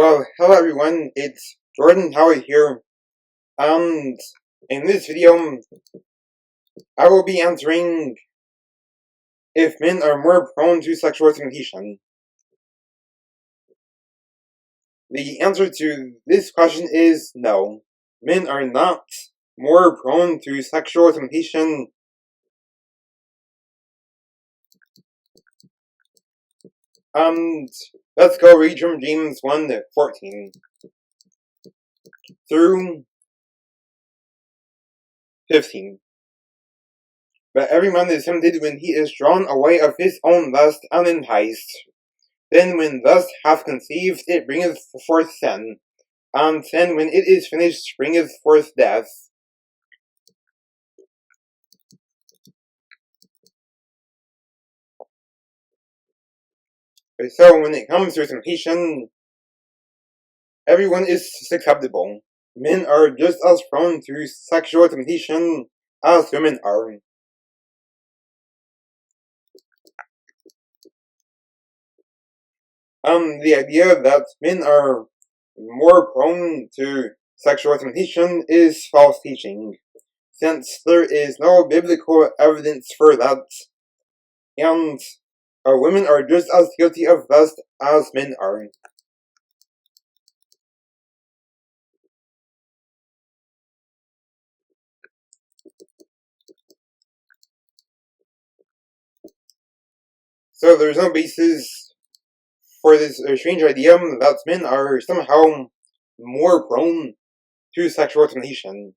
Well, hello everyone, it's Jordan Howard here, and in this video, I will be answering if men are more prone to sexual temptation. The answer to this question is no. Men are not more prone to sexual temptation. Let's go read from James 1:14 through 15. But every man is tempted when he is drawn away of his own lust and enticed. Then when lust hath conceived, it bringeth forth sin, and sin when it is finished bringeth forth death. So when it comes to temptation, everyone is susceptible. Men are just as prone to sexual temptation as women are. The idea that men are more prone to sexual temptation is false teaching, since there is no biblical evidence for that, and women are just as guilty of lust as men are. So there's no basis for this strange idea that men are somehow more prone to sexual temptation,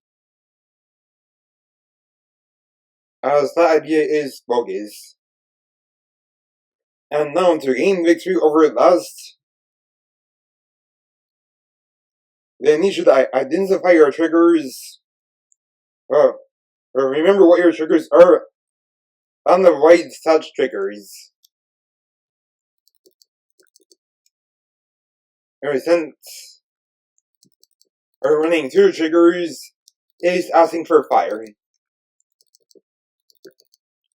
as that idea is bogus. And now, to gain victory over lust, then you should identify your triggers, or remember what your triggers are, and avoid such triggers. Since running two triggers is asking for fire,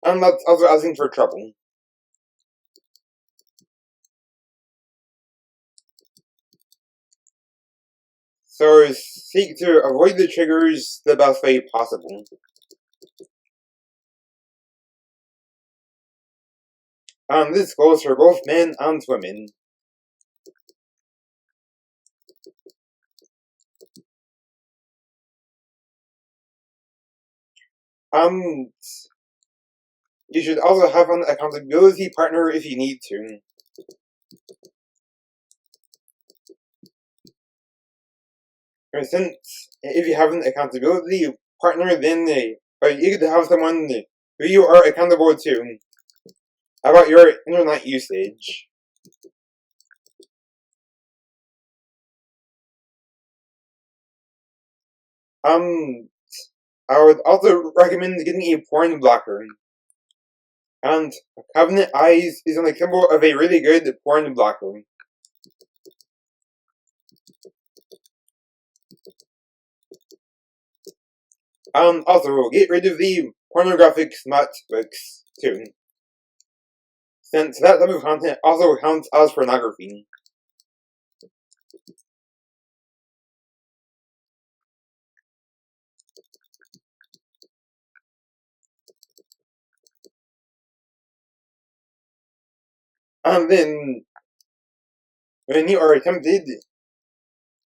and that's also asking for trouble. So seek to avoid the triggers the best way possible. And this goes for both men and women. And you should also have an accountability partner if you need to. For instance, if you have an accountability partner, then you could have someone who you are accountable to about your internet usage. I would also recommend getting a porn blocker. And Covenant Eyes is an example of a really good porn blocker. Also, get rid of the pornographic smut books, too, since that type of content also counts as pornography. And then, when you are tempted,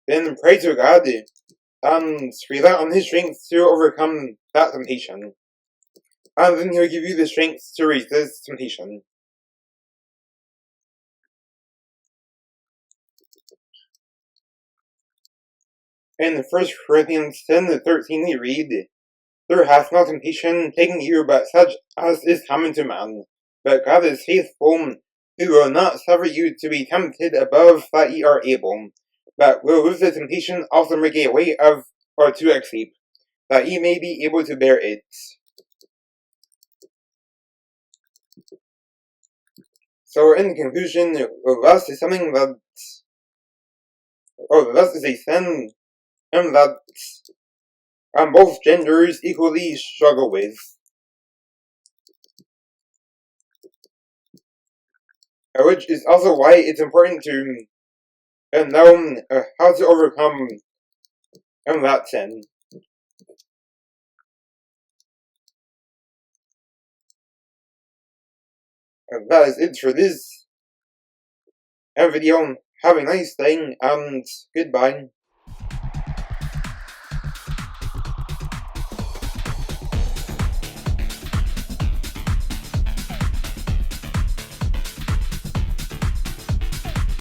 then pray to God and rely on His strength to overcome that temptation. And then He will give you the strength to resist temptation. In 1 Corinthians 10:13 we read, "There hath no temptation taken you but such as is common to man. But God is faithful, who will not suffer you to be tempted above that ye are able, but will with the temptation also make a way of or to escape, that ye may be able to bear it." So in conclusion, lust is something that lust is a sin, and that both genders equally struggle with. Which is also why it's important to and know how to overcome that sin. And that is it for this video. Have a nice day and goodbye.